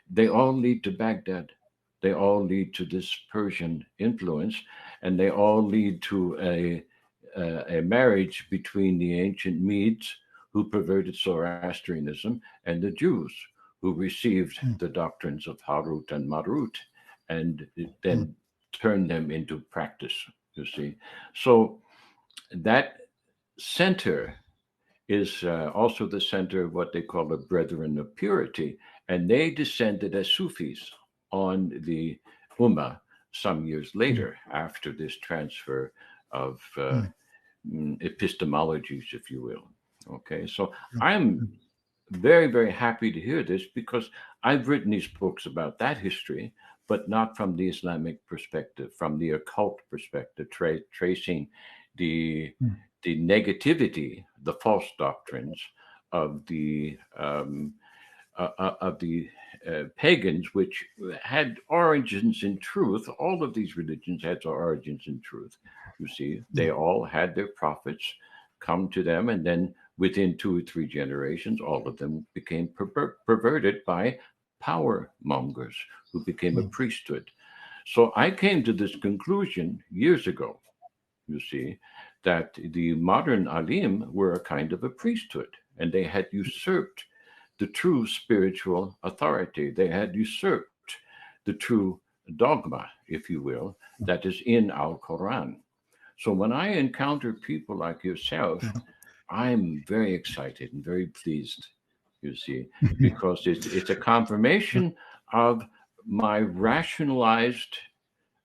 they all lead to Baghdad. They all lead to this Persian influence, and they all lead to a marriage between the ancient Medes, who perverted Zoroastrianism, and the Jews, who received the doctrines of Harut and Marut, and then turned them into practice, you see. So that center is also the center of what they call the Brethren of Purity, and they descended as Sufis on the Ummah some years later, after this transfer of epistemologies, if you will. Okay, so I'm very, very happy to hear this, because I've written these books about that history, but not from the Islamic perspective, from the occult perspective, tracing the negativity, the false doctrines of the pagans, which had origins in truth. All of these religions had origins in truth. You see, they all had their prophets come to them, and then within 2 or 3 generations, all of them became perverted by power mongers who became a priesthood. So I came to this conclusion years ago, you see, that the modern alim were a kind of a priesthood, and they had usurped the true spiritual authority. They had usurped the true dogma, if you will, that is in Al-Quran. So when I encounter people like yourself, I'm very excited and very pleased, you see, because it's a confirmation of my rationalized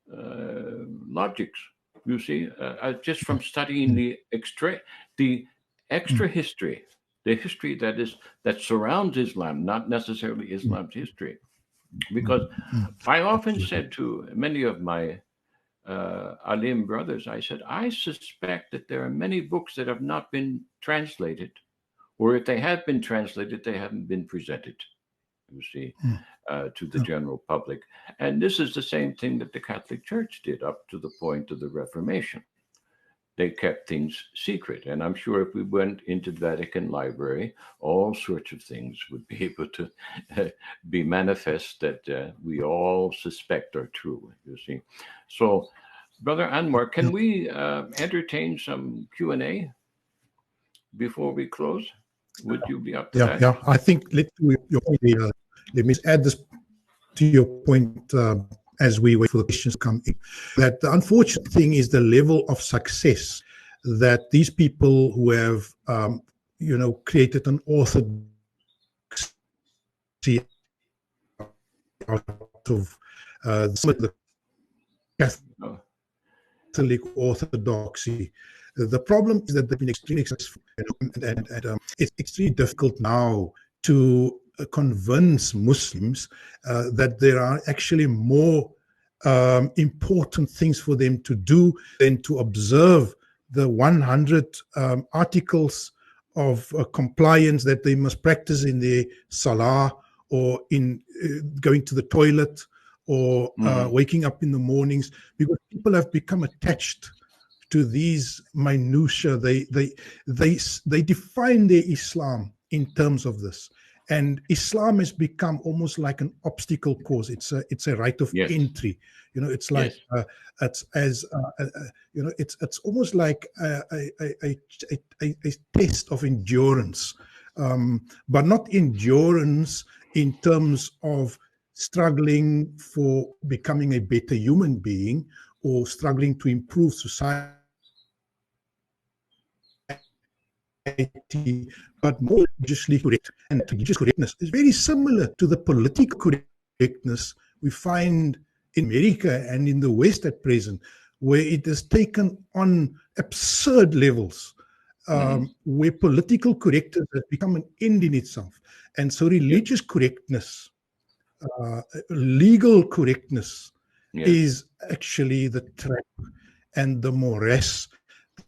logics, you see, just from studying the extra history, the history that surrounds Islam, not necessarily Islam's history. Because I often said to many of my alim brothers, I said, I suspect that there are many books that have not been translated, or if they have been translated, they haven't been presented, you see, to the general public. And this is the same thing that the Catholic Church did up to the point of the Reformation. They kept things secret. And I'm sure if we went into the Vatican Library, all sorts of things would be able to be manifest that we all suspect are true, you see. So, Brother Anwar, can we entertain some Q&A before we close? Would you be up to that? Yeah. I think let me add this to your point as we wait for the questions to come in. That the unfortunate thing is the level of success that these people who have, created an orthodoxy out of the Catholic orthodoxy. The problem is that they've been extremely successful, and it's extremely difficult now to convince Muslims that there are actually more important things for them to do than to observe the 100 articles of compliance that they must practice in their salah, or in going to the toilet, or waking up in the mornings, because people have become attached to these minutiae. They define their Islam in terms of this, and Islam has become almost like an obstacle course. It's a rite of entry. It's like it's as it's almost like a test of endurance, but not endurance in terms of struggling for becoming a better human being or struggling to improve society, but more religiously correct. And religious correctness is very similar to the political correctness we find in America and in the West at present, where it has taken on absurd levels, where political correctness has become an end in itself. And so religious correctness, legal correctness, is actually the trap and the morass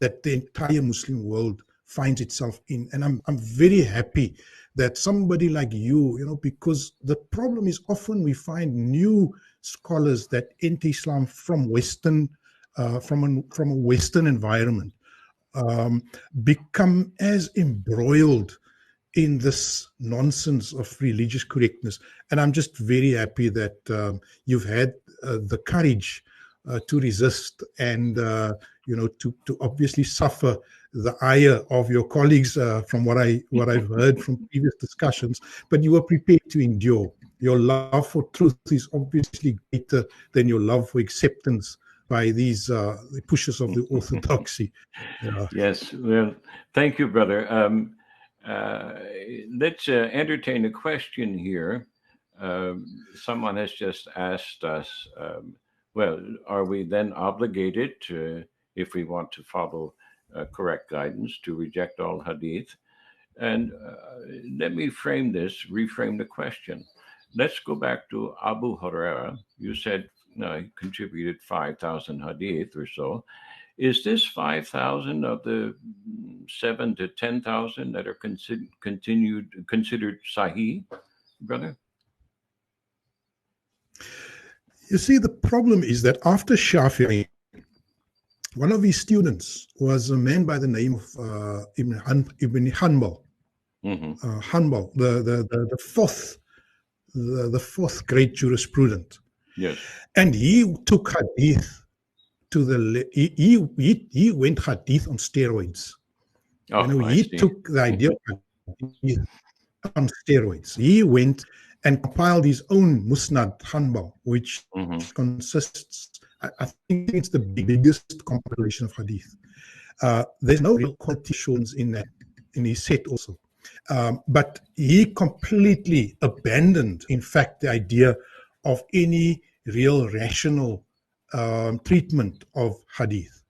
that the entire Muslim world finds itself in. And I'm very happy that somebody like you, because the problem is often we find new scholars that enter Islam from Western, from a Western environment, become as embroiled in this nonsense of religious correctness. And I'm just very happy that you've had the courage to resist and to obviously suffer the ire of your colleagues, from what I've heard from previous discussions, but you were prepared to endure. Your love for truth is obviously greater than your love for acceptance by these pushers of the orthodoxy. Yes, well, thank you, brother. Let's entertain a question here. Someone has just asked us, well, are we then obligated to, if we want to follow correct guidance, to reject all hadith? And let me reframe the question. Let's go back to Abu Huraira. You said he contributed 5,000 hadith or so. Is this 5,000 of the 7 to 10,000 that are considered sahih, brother? You see, the problem is that after Shafi'i, one of his students was a man by the name of Ibn Hanbal. Hanbal, the fourth great jurisprudent. Yes. And he took hadith to the he went hadith on steroids. He took the idea of hadith on steroids. He went and compiled his own Musnad Hanbal, which consists, I think it's the biggest compilation of hadith. There's no real quality assurance in that, in his set also. But he completely abandoned, in fact, the idea of any real rational treatment of hadith.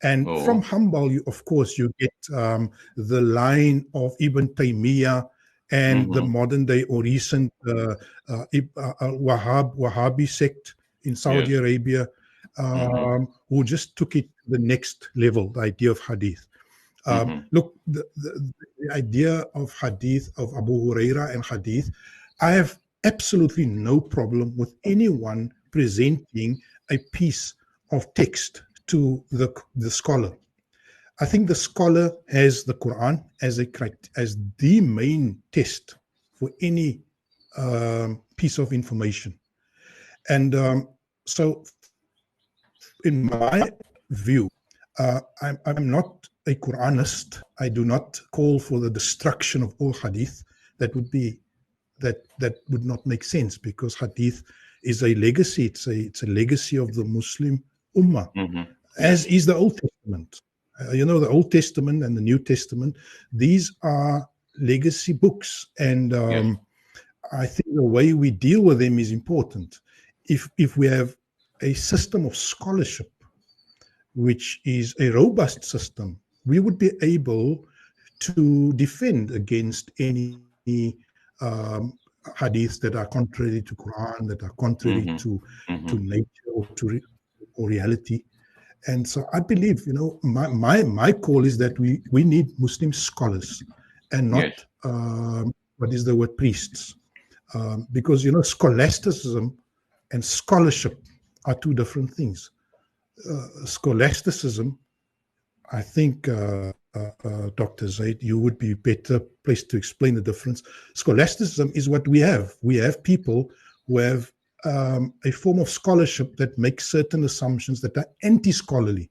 And from Hanbal, you get the line of Ibn Taymiyyah and the modern day or recent Wahhabi sect in Saudi Arabia, who just took it to the next level, the idea of hadith. Look, the idea of hadith, of Abu Huraira and hadith, I have absolutely no problem with anyone presenting a piece of text to the scholar. I think the scholar has the Quran as the main test for any piece of information. And so in my view, I'm not a Quranist. I do not call for the destruction of all hadith. That would not make sense, because hadith is a legacy. It's a legacy of the Muslim Ummah, as is the Old Testament. The Old Testament and the New Testament, these are legacy books, and I think the way we deal with them is important. If we have a system of scholarship, which is a robust system, we would be able to defend against any hadiths that are contrary to Quran, that are contrary to nature or to or reality. And so I believe, my call is that we need Muslim scholars and not, what is the word, priests. Because, scholasticism and scholarship are two different things. Scholasticism, I think, Dr. Zaid, you would be better placed to explain the difference. Scholasticism is what we have. We have people who have a form of scholarship that makes certain assumptions that are anti-scholarly,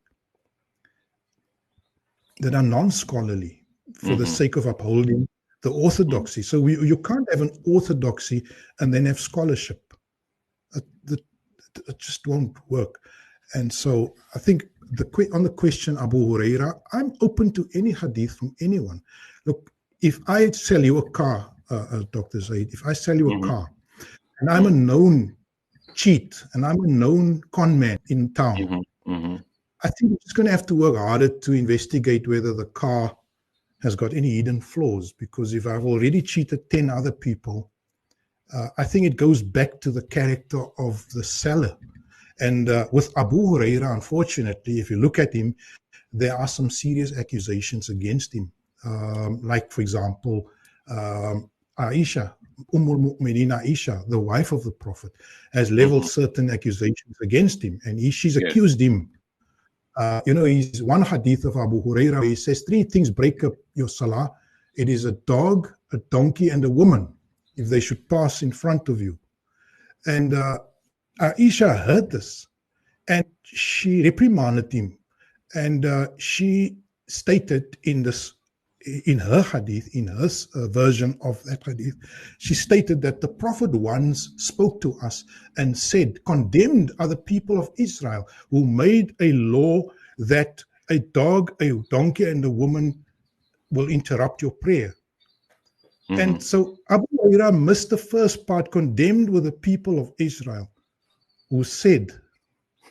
that are non-scholarly, for the sake of upholding the orthodoxy. So you can't have an orthodoxy and then have scholarship. It just won't work. And so I think on the question, Abu Huraira, I'm open to any hadith from anyone. Look, if I sell you a car, Dr. Zaid, if I sell you a car, and I'm a known cheat, and I'm a known con man in town, I think I'm just going to have to work harder to investigate whether the car has got any hidden flaws, because if I've already cheated 10 other people, I think it goes back to the character of the seller. And with Abu Huraira, unfortunately, if you look at him, there are some serious accusations against him. Like, for example, Aisha, Mu'mineen Aisha, the wife of the Prophet, has leveled certain accusations against him, and she's accused him. He's one hadith of Abu Huraira where he says 3 things break up your salah. It is a dog, a donkey, and a woman, if they should pass in front of you. And Aisha heard this, and she reprimanded him, and she stated in her hadith, in her version of that hadith, she stated that the Prophet once spoke to us and said, condemned other people of Israel who made a law that a dog, a donkey, and a woman will interrupt your prayer. And so Abu Huraira missed the first part, condemned with the people of Israel, who said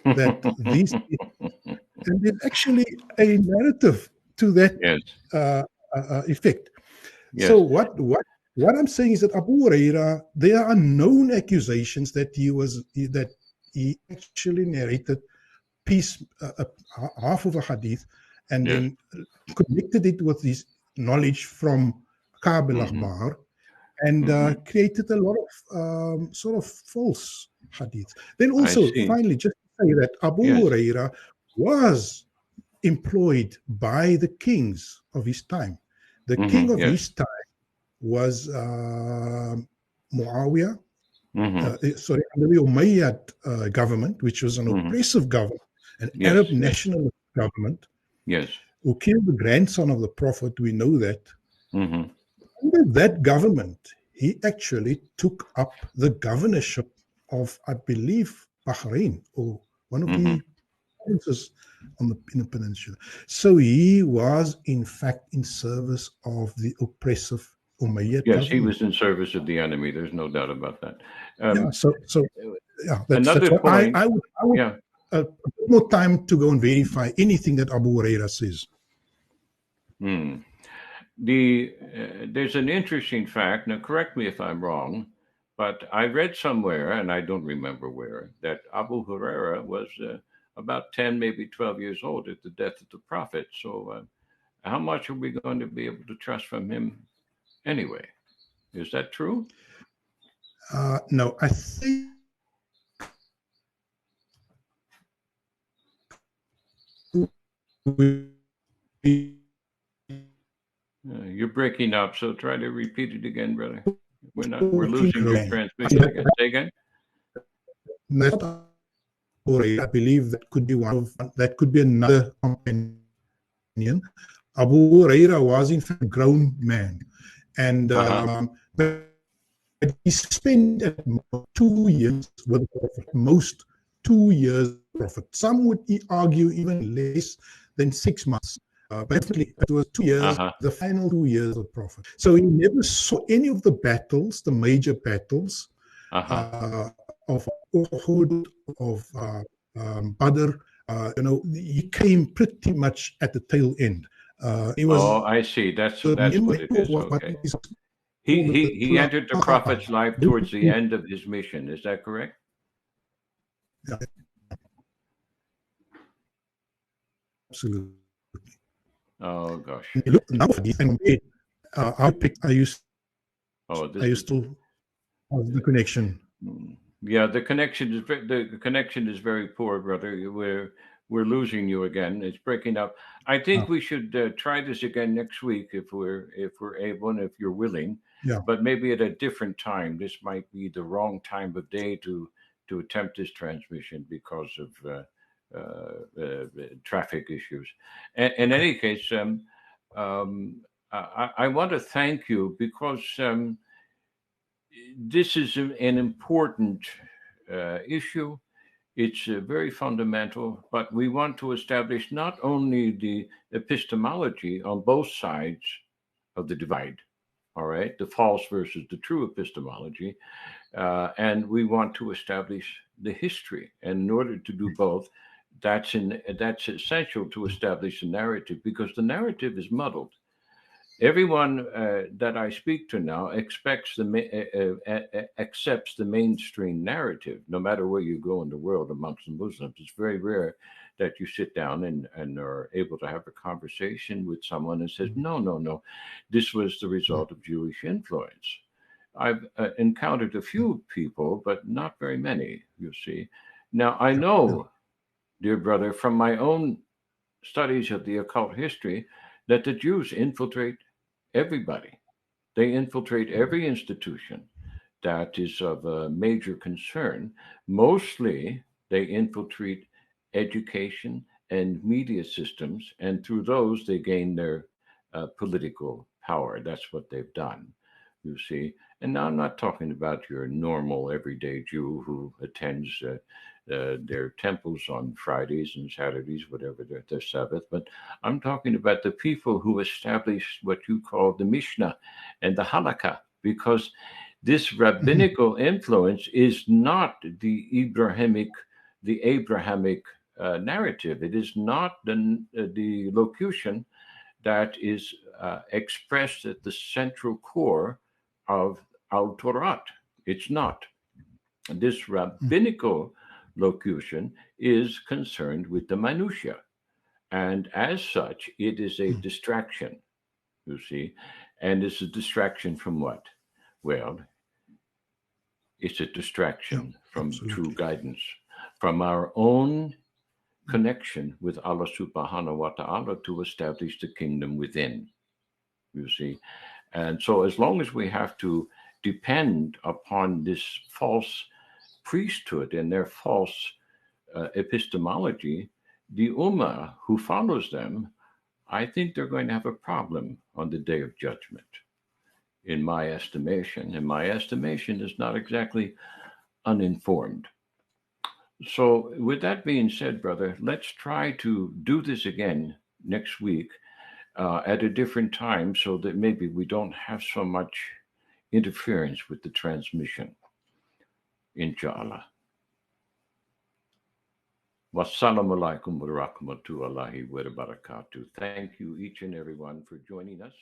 that these, and there's actually a narrative to that effect. So what I'm saying is that Abu Huraira, there are known accusations that he actually narrated half of a hadith, and then connected it with his knowledge from Ka'b al-Akhbar, and created a lot of sort of false hadiths. Then also, finally, just to say that Abu Huraira was employed by the kings of his time. The king of his time was Muawiyah, under the Umayyad government, which was an oppressive government, an Arab nationalist government, who killed the grandson of the Prophet. We know that. Under that government, he actually took up the governorship of, I believe, Bahrain, or one of the provinces in the peninsula. So he was, in fact, in service of the oppressive Umayyad government. He was in service of the enemy. There's no doubt about that. That's point. I would a bit more time to go and verify anything that Abu Huraira says. There's an interesting fact, now correct me if I'm wrong, but I read somewhere, and I don't remember where, that Abu Huraira was about 10, maybe 12 years old at the death of the Prophet. So how much are we going to be able to trust from him anyway? Is that true? No, I think you're breaking up, so try to repeat it again, brother. We're losing your transmission again. Say again. I believe that could be another companion. Abu Huraira was in fact a grown man, and but he spent 2 years with the Prophet, most 2 years with the Prophet. Some would argue even less than 6 months. But definitely it was 2 years, the final 2 years of the Prophet. So he never saw any of the battles, the major battles of Uhud, of Badr. He came pretty much at the tail end. I see. That's what it is. Okay. He entered the Prophet's life towards the end of his mission. Is that correct? Yeah, absolutely. Oh gosh. Look now, and I used to have the connection. Yeah, the connection is very poor, brother. We're losing you again. It's breaking up. I think we should try this again next week if we're able and if you're willing. Yeah. But maybe at a different time. This might be the wrong time of day to attempt this transmission because of traffic issues. In any case, I want to thank you because this is an important issue. It's very fundamental, but we want to establish not only the epistemology on both sides of the divide, all right, the false versus the true epistemology, and we want to establish the history. And in order to do both, that's essential to establish a narrative because the narrative is muddled. Everyone that I speak to now accepts the mainstream narrative, no matter where you go in the world amongst the Muslims. It's very rare that you sit down and are able to have a conversation with someone and says, no, this was the result of Jewish influence. I've encountered a few people, but not very many, you see. Now, I know, dear brother, from my own studies of the occult history, that the Jews infiltrate everybody. They infiltrate every institution that is of a major concern. Mostly, they infiltrate education and media systems, and through those, they gain their political power. That's what they've done, you see. And now I'm not talking about your normal, everyday Jew who attends their temples on Fridays and Saturdays, whatever their Sabbath, but I'm talking about the people who established what you call the Mishnah and the Halakha, because this rabbinical influence is not the Abrahamic narrative. It is not the locution that is expressed at the central core of Al Torah. It's not. This rabbinical locution is concerned with the minutia, and as such, it is a distraction. You see, and it's a distraction from what? Well, it's a distraction from true guidance, from our own connection with Allah subhanahu wa ta'ala to establish the kingdom within, you see. And so as long as we have to depend upon this false priesthood and their false epistemology, the Ummah who follows them, I think they're going to have a problem on the day of judgment, in my estimation. And my estimation is not exactly uninformed. So with that being said, brother, let's try to do this again next week at a different time so that maybe we don't have so much interference with the transmission. Inshallah. Wassalamu alaikum wa rahmatullahi wa barakatuh. Thank you, each and everyone, for joining us.